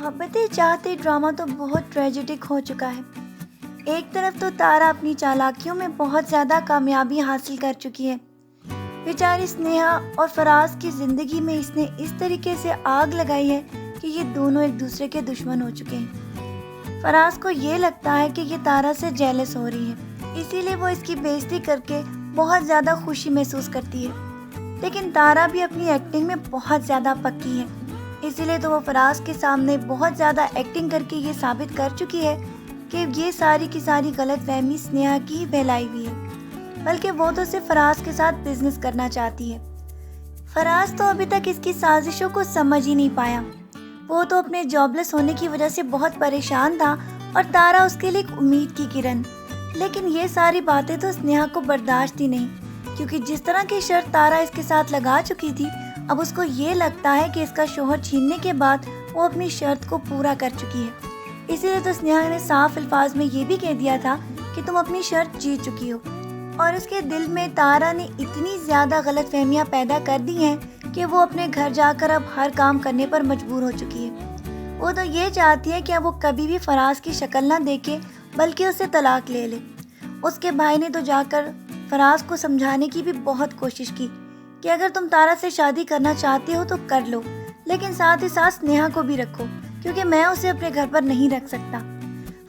محبتیں چاہتے ڈرامہ تو بہت ٹریجڈک ہو چکا ہے۔ ایک طرف تو تارا اپنی چالاکیوں میں بہت زیادہ کامیابی حاصل کر چکی ہے۔ بیچاری سنیہا اور فراز کی زندگی میں اس نے اس طریقے سے آگ لگائی ہے کہ یہ دونوں ایک دوسرے کے دشمن ہو چکے ہیں۔ فراز کو یہ لگتا ہے کہ یہ تارا سے جیلس ہو رہی ہے، اسی لیے وہ اس کی بے عزتی کر کے بہت زیادہ خوشی محسوس کرتی ہے۔ لیکن تارا بھی اپنی ایکٹنگ میں بہت زیادہ پکی ہے، اسی لیے تو وہ فراز کے سامنے بہت زیادہ ایکٹنگ کر کے یہ ثابت کر چکی ہے کہ یہ ساری کی ساری غلط فہمی سنیہا کی ہی پھیلائی ہوئی ہے، بلکہ وہ تو صرف فراز کے ساتھ بزنس کرنا چاہتی ہے۔ فراز تو ابھی تک اس کی سازشوں کو سمجھ ہی نہیں پایا۔ وہ تو اپنے جاب لیس ہونے کی وجہ سے بہت پریشان تھا اور تارا اس کے لیے ایک امید کی کرن۔ لیکن یہ ساری باتیں تو سنیہا کو برداشت ہی نہیں، کیونکہ جس طرح کی شرط تارا اس کے ساتھ لگا چکی تھی، اب اس کو یہ لگتا ہے کہ اس کا شوہر چھیننے کے بعد وہ اپنی شرط کو پورا کر چکی ہے۔ اسی لیے تو سنیہا نے صاف الفاظ میں یہ بھی کہہ دیا تھا کہ تم اپنی شرط جیت چکی ہو، اور اس کے دل میں تارا نے اتنی زیادہ غلط فہمیاں پیدا کر دی ہیں کہ وہ اپنے گھر جا کر اب ہر کام کرنے پر مجبور ہو چکی ہے۔ وہ تو یہ چاہتی ہے کہ اب وہ کبھی بھی فراز کی شکل نہ دیکھے، بلکہ اسے طلاق لے لے۔ اس کے بھائی نے تو جا کر فراز کو سمجھانے کی بھی بہت کوشش کی کہ اگر تم تارا سے شادی کرنا چاہتے ہو تو کر لو، لیکن ساتھ ہی ساتھ سنیہا کو بھی رکھو، کیونکہ میں اسے اپنے گھر پر نہیں رکھ سکتا۔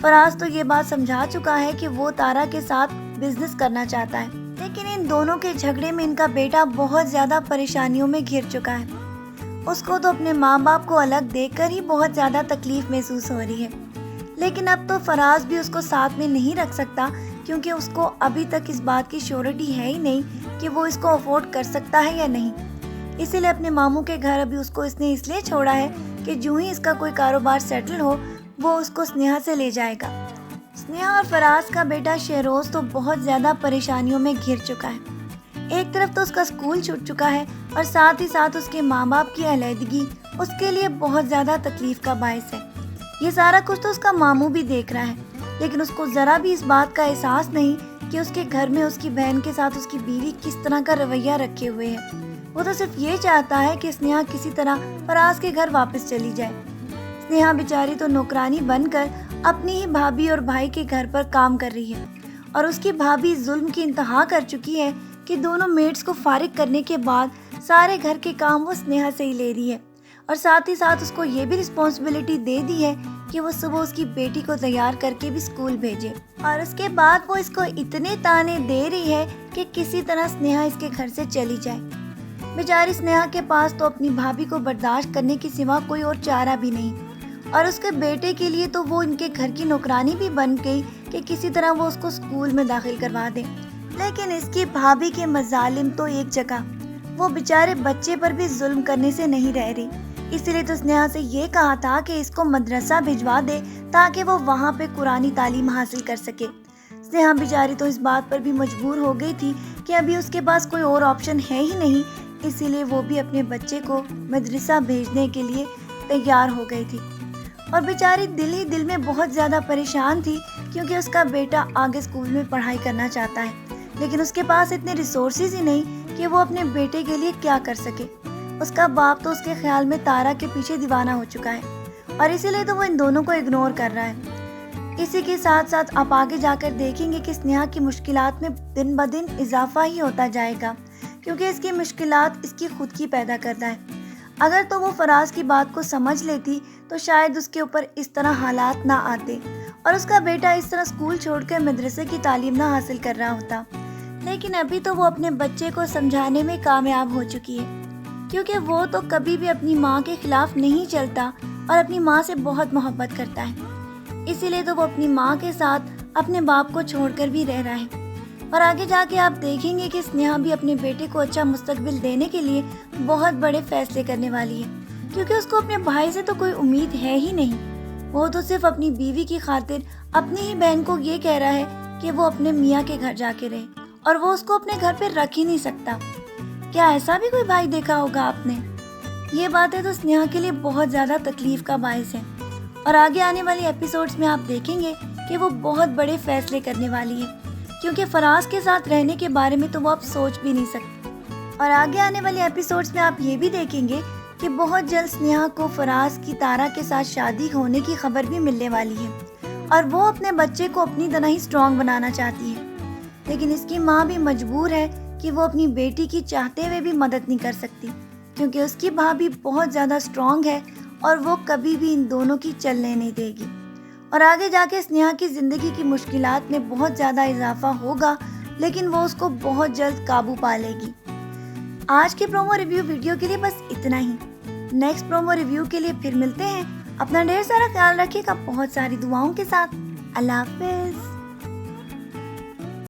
فراز تو یہ بات سمجھا چکا ہے کہ وہ تارا کے ساتھ بزنس کرنا چاہتا ہے، لیکن ان دونوں کے جھگڑے میں ان کا بیٹا بہت زیادہ پریشانیوں میں گھر چکا ہے۔ اس کو تو اپنے ماں باپ کو الگ دیکھ کر ہی بہت زیادہ تکلیف محسوس ہو رہی ہے، لیکن اب تو فراز بھی اس کو ساتھ میں نہیں رکھ سکتا، کیونکہ اس کو ابھی تک اس بات کی شیورٹی ہے ہی نہیں کہ وہ اس کو افورڈ کر سکتا ہے یا نہیں۔ اسی لیے اپنے ماموں کے گھر ابھی اس کو اس نے اس لیے چھوڑا ہے کہ جو ہی اس کا کوئی کاروبار سیٹل ہو، وہ اس کو سنیہا سے لے جائے گا۔ سنیہا اور فراز کا بیٹا شہروز تو بہت زیادہ پریشانیوں میں گھر چکا ہے۔ ایک طرف تو اس کا اسکول چھوٹ چکا ہے، اور ساتھ ہی ساتھ اس کے ماں باپ کی علیحدگی اس کے لیے بہت زیادہ تکلیف کا باعث ہے۔ یہ سارا کچھ تو اس کا ماموں بھی دیکھ رہا ہے، لیکن اس کو ذرا بھی اس بات کا احساس نہیں کہ اس کے گھر میں اس کی بہن کے ساتھ اس کی بیوی کس طرح کا رویہ رکھے ہوئے ہے۔ وہ تو صرف یہ چاہتا ہے کہ سنیہا کسی طرح فراز کے گھر واپس چلی جائے۔ سنیہا بیچاری تو نوکرانی بن کر اپنی ہی بھابھی اور بھائی کے گھر پر کام کر رہی ہے، اور اس کی بھابھی ظلم کی انتہا کر چکی ہے کہ دونوں میڈس کو فارغ کرنے کے بعد سارے گھر کے کام وہ سنیہا سے ہی لے رہی ہے، اور ساتھ ہی ساتھ اس کو یہ بھی رسپانسبلٹی دے دی ہے کہ وہ صبح اس کی بیٹی کو تیار کر کے بھی اسکول بھیجے، اور اس کے بعد وہ اس کو اتنے تانے دے رہی ہے کہ کسی طرح سنیہا اس کے گھر سے چلی جائے۔ بیچاری سنیہا کے پاس تو اپنی بھابھی کو برداشت کرنے کی سوا کوئی اور چارہ بھی نہیں، اور اس کے بیٹے کے لیے تو وہ ان کے گھر کی نوکرانی بھی بن گئی کہ کسی طرح وہ اس کو اسکول میں داخل کروا دے۔ لیکن اس کی بھابھی کے مظالم تو ایک جگہ، وہ بیچارے بچے پر بھی ظلم کرنے سے نہیں رہ رہی۔ اسی لیے تو سنیہا سے یہ کہا تھا کہ اس کو مدرسہ بھجوا دے تاکہ وہ وہاں پہ قرآنی تعلیم حاصل کر سکے۔ سنیہا بیچاری تو اس بات پر بھی مجبور ہو گئی تھی کہ ابھی اس کے پاس کوئی اور آپشن ہے ہی نہیں، اسی لیے وہ بھی اپنے بچے کو مدرسہ بھیجنے کے لیے تیار ہو گئی تھی، اور بیچاری دل ہی دل میں بہت زیادہ پریشان تھی، کیونکہ اس کا بیٹا آگے اسکول میں پڑھائی کرنا چاہتا ہے، لیکن اس کے پاس اتنے ریسورسز ہی نہیں کہ وہ اپنے بیٹے کے لیے کیا کر سکے۔ اس کا باپ تو اس کے خیال میں تارا کے پیچھے دیوانہ ہو چکا ہے، اور اسی لیے تو وہ ان دونوں کو اگنور کر رہا ہے۔ اسی کے ساتھ ساتھ آپ آگے جا کر دیکھیں گے کہ سنیہا کی مشکلات میں دن بدن اضافہ ہی ہوتا جائے گا، کیونکہ اس کی مشکلات اس کی خود کی پیدا کرتا ہے۔ اگر تو وہ فراز کی بات کو سمجھ لیتی تو شاید اس کے اوپر اس طرح حالات نہ آتے، اور اس کا بیٹا اس طرح اسکول چھوڑ کر مدرسے کی تعلیم نہ حاصل کر رہا ہوتا۔ لیکن ابھی تو وہ اپنے بچے کو سمجھانے میں کامیاب ہو چکی ہے، کیونکہ وہ تو کبھی بھی اپنی ماں کے خلاف نہیں چلتا اور اپنی ماں سے بہت محبت کرتا ہے۔ اسی لیے تو وہ اپنی ماں کے ساتھ اپنے باپ کو چھوڑ کر بھی رہ رہا ہے، اور آگے جا کے آپ دیکھیں گے کہ سنیہا بھی اپنے بیٹے کو اچھا مستقبل دینے کے لیے بہت بڑے فیصلے کرنے والی ہے، کیونکہ اس کو اپنے بھائی سے تو کوئی امید ہے ہی نہیں۔ وہ تو صرف اپنی بیوی کی خاطر اپنی ہی بہن کو یہ کہہ رہا ہے کہ وہ اپنے میاں کے گھر جا کے رہے، اور وہ اس کو اپنے گھر پہ رکھ ہی نہیں سکتا۔ کیا ایسا بھی کوئی بھائی دیکھا ہوگا آپ نے؟ یہ باتیں تو سنیہا کے لیے بہت زیادہ تکلیف کا باعث ہیں، اور آگے آنے والی ایپیسوڈز میں آپ دیکھیں گے کہ وہ بہت بڑے فیصلے کرنے والی ہے، کیونکہ فراز کے ساتھ رہنے کے بارے میں تو وہ آپ سوچ بھی نہیں سکتے۔ اور آگے آنے والے ایپیسوڈز میں آپ یہ بھی دیکھیں گے کہ بہت جلد سنیہا کو فراز کی تارا کے ساتھ شادی ہونے کی خبر بھی ملنے والی ہے اور وہ اپنے بچے کو اپنی طرح ہی اسٹرانگ بنانا چاہتی ہے، لیکن اس کی ماں بھی مجبور ہے کہ وہ اپنی بیٹی کی چاہتے ہوئے بھی مدد نہیں کر سکتی، کیونکہ اس کی بھابھی بہت زیادہ اسٹرانگ ہے اور وہ کبھی بھی ان دونوں کی چلنے نہیں دے گی، اور آگے جا کے سنیہا کی زندگی کی مشکلات میں بہت زیادہ اضافہ ہوگا، لیکن وہ اس کو بہت جلد قابو پا لے گی۔ آج کے پرومو ریویو ویڈیو کے لیے بس اتنا ہی۔ نیکسٹ پرومو ریویو کے لیے پھر ملتے ہیں۔ اپنا ڈھیر سارا خیال رکھیے گا بہت ساری دعاؤں کے ساتھ۔ اللہ حافظ۔